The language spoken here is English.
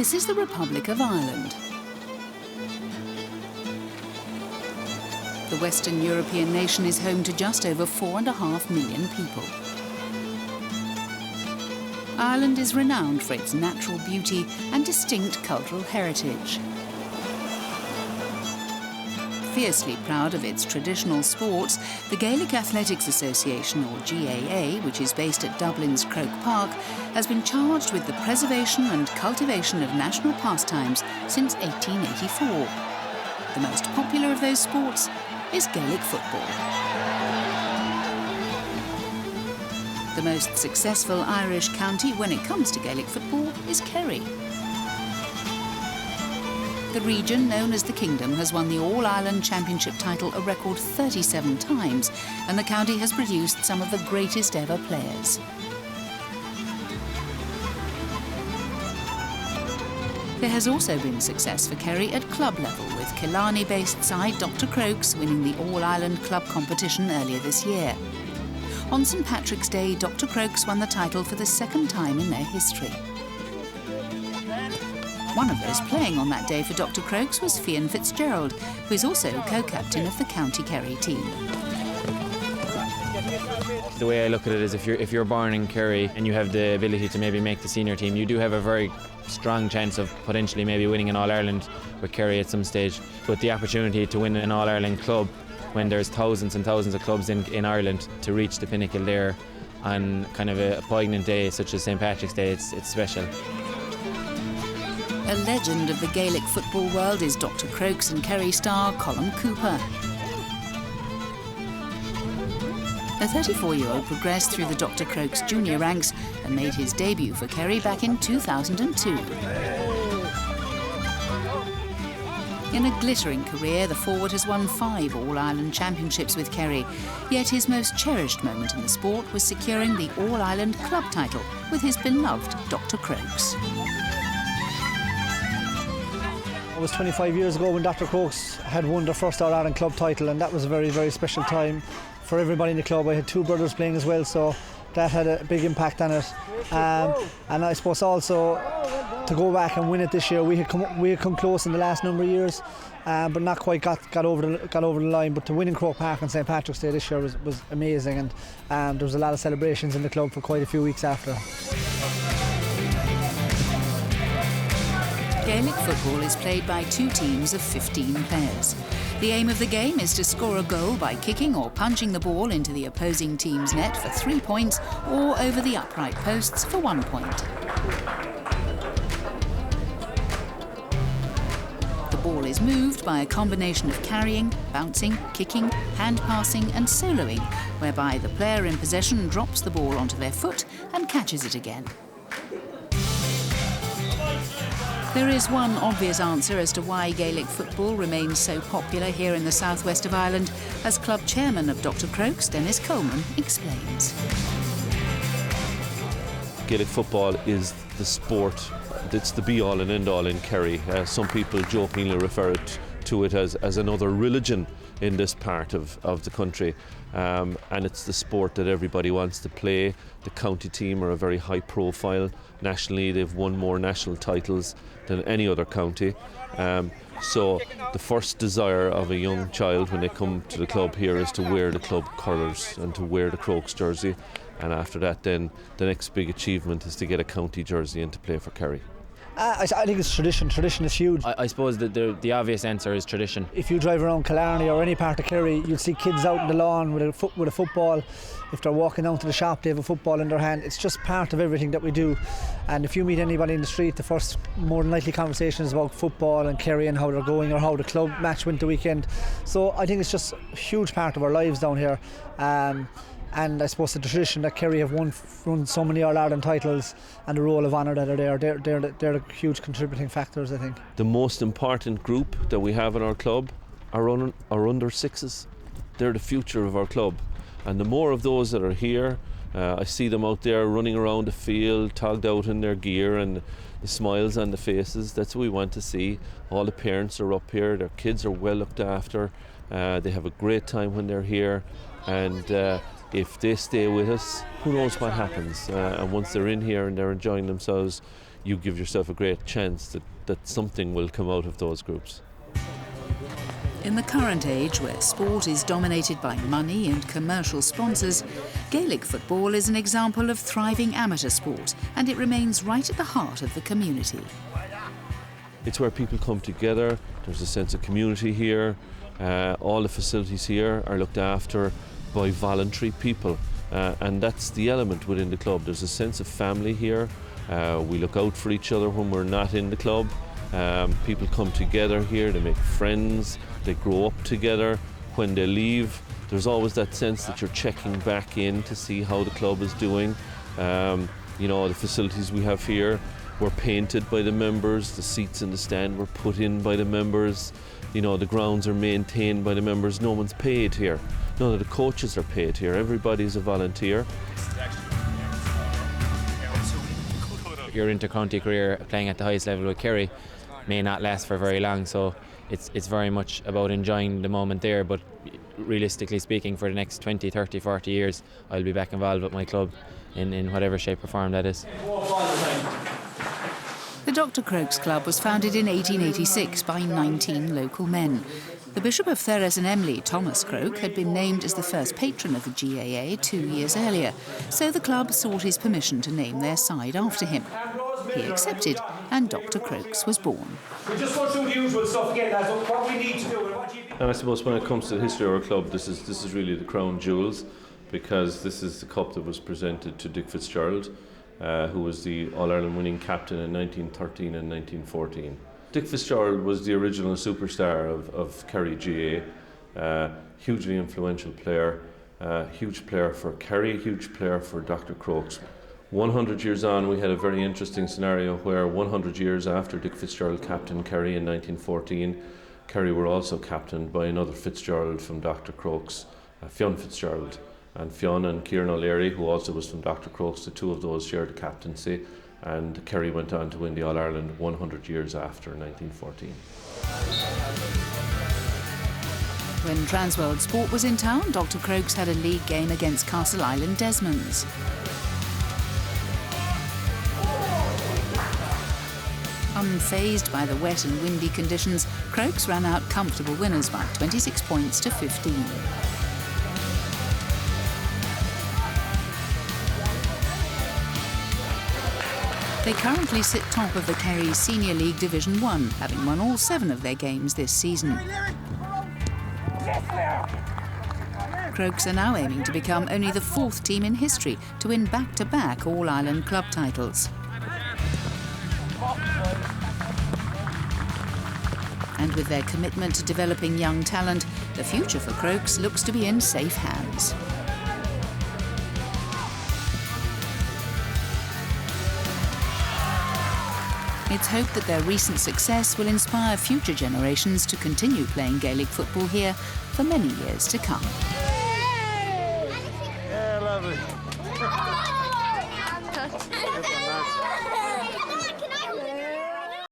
This is the Republic of Ireland. The Western European nation is home to just over 4.5 million people. Ireland is renowned for its natural beauty and distinct cultural heritage. Fiercely proud of its traditional sports, the Gaelic Athletics Association, or GAA, which is based at Dublin's Croke Park, has been charged with the preservation and cultivation of national pastimes since 1884. The most popular of those sports is Gaelic football. The most successful Irish county when it comes to Gaelic football is Kerry. The region, known as the Kingdom, has won the All-Ireland Championship title a record 37 times, and the county has produced some of the greatest ever players. There has also been success for Kerry at club level, with Killarney-based side Dr. Crokes winning the All-Ireland Club competition earlier this year. On St Patrick's Day, Dr. Crokes won the title for the second time in their history. One of those playing on that day for Dr. Crokes was Fiann Fitzgerald, who is also co-captain of the County Kerry team. The way I look at it is if you're born in Kerry and you have the ability to maybe make the senior team, you do have a very strong chance of potentially maybe winning an All-Ireland with Kerry at some stage. But the opportunity to win an All-Ireland club when there's thousands and thousands of clubs in Ireland, to reach the pinnacle there on kind of a poignant day such as St Patrick's Day, it's special. A legend of the Gaelic football world is Dr. Crokes and Kerry star Colm Cooper. The 34-year-old progressed through the Dr. Crokes junior ranks and made his debut for Kerry back in 2002. In a glittering career, the forward has won 5 All-Ireland Championships with Kerry, yet his most cherished moment in the sport was securing the All-Ireland Club title with his beloved Dr. Crokes. It was 25 years ago when Dr. Crokes had won their first All-Ireland Club title, and that was a very, very special time for everybody in the club. I had 2 brothers playing as well, so that had a big impact on it. And I suppose also to go back and win it this year, we had come close in the last number of years, but not quite got over the line. But to win in Croke Park on St Patrick's Day this year was amazing, and there was a lot of celebrations in the club for quite a few weeks after. Gaelic football is played by 2 teams of 15 players. The aim of the game is to score a goal by kicking or punching the ball into the opposing team's net for 3 points, or over the upright posts for 1 point. The ball is moved by a combination of carrying, bouncing, kicking, hand passing and soloing, whereby the player in possession drops the ball onto their foot and catches it again. There is one obvious answer as to why Gaelic football remains so popular here in the southwest of Ireland, as club chairman of Dr. Crokes, Dennis Coleman, explains. Gaelic football is the sport, it's the be-all and end-all in Kerry. Some people jokingly refer to it as another religion in this part of the country. And it's the sport that everybody wants to play. The county team are a very high profile. Nationally, they've won more national titles than any other county. So the first desire of a young child when they come to the club here is to wear the club colours and to wear the Crokes jersey. And after that, then the next big achievement is to get a county jersey and to play for Kerry. I think it's tradition. Tradition is huge. I suppose that the obvious answer is tradition. If you drive around Killarney or any part of Kerry, you'll see kids out in the lawn with a football. If they're walking down to the shop, they have a football in their hand. It's just part of everything that we do. And if you meet anybody in the street, the first more than likely conversation is about football and Kerry and how they're going or how the club match went the weekend. So I think it's just a huge part of our lives down here. And I suppose the tradition that Kerry have won so many All-Ireland titles and the Roll of Honour that are there, they're the huge contributing factors, I think. The most important group that we have in our club are under 6s. They're the future of our club. And the more of those that are here, I see them out there running around the field, togged out in their gear, and the smiles on the faces. That's what we want to see. All the parents are up here, their kids are well looked after. They have a great time when they're here. And if they stay with us, who knows what happens. And once they're in here and they're enjoying themselves, you give yourself a great chance that something will come out of those groups. In the current age, where sport is dominated by money and commercial sponsors, Gaelic football is an example of thriving amateur sport, and it remains right at the heart of the community. It's where people come together. There's a sense of community here. All the facilities here are looked after by voluntary people, and that's the element within the club. There's a sense of family here. We look out for each other when we're not in the club. People come together here, they make friends, they grow up together. When they leave, there's always that sense that you're checking back in to see how the club is doing. The facilities we have here were painted by the members, the seats in the stand were put in by the members, the grounds are maintained by the members. No one's paid here. None of the coaches are paid here. Everybody's a volunteer. Your inter-county career playing at the highest level with Kerry may not last for very long, so it's very much about enjoying the moment there, but realistically speaking, for the next 20, 30, 40 years I'll be back involved with my club in whatever shape or form that is. The Dr. Crokes Club was founded in 1886 by 19 local men. The Bishop of Therres and Emly, Thomas Croke, had been named as the first patron of the GAA 2 years earlier, so the club sought his permission to name their side after him. He accepted, and Dr. Crokes was born. We just go through the usual stuff again, lads, what we need to do and what you... And I suppose when it comes to the history of our club, this is really the crown jewels, because this is the cup that was presented to Dick Fitzgerald, who was the All-Ireland winning captain in 1913 and 1914. Dick Fitzgerald was the original superstar of Kerry GA, hugely influential player, huge player for Kerry, huge player for Dr. Crokes. 100 years on, we had a very interesting scenario where 100 years after Dick Fitzgerald captained Kerry in 1914, Kerry were also captained by another Fitzgerald from Dr. Crokes, Fionn Fitzgerald. And Fionn and Kieran O'Leary, who also was from Dr. Crokes, the two of those shared the captaincy, and Kerry went on to win the All-Ireland 100 years after 1914. When Transworld Sport was in town, Dr. Crokes had a league game against Castle Island Desmonds. Unfazed by the wet and windy conditions, Crokes ran out comfortable winners by 26 points to 15. They currently sit top of the Kerry Senior League Division 1, having won all 7 of their games this season. Crokes are now aiming to become only the 4th team in history to win back-to-back All-Ireland club titles. And with their commitment to developing young talent, the future for Crokes looks to be in safe hands. It's hoped that their recent success will inspire future generations to continue playing Gaelic football here for many years to come. Yeah, lovely.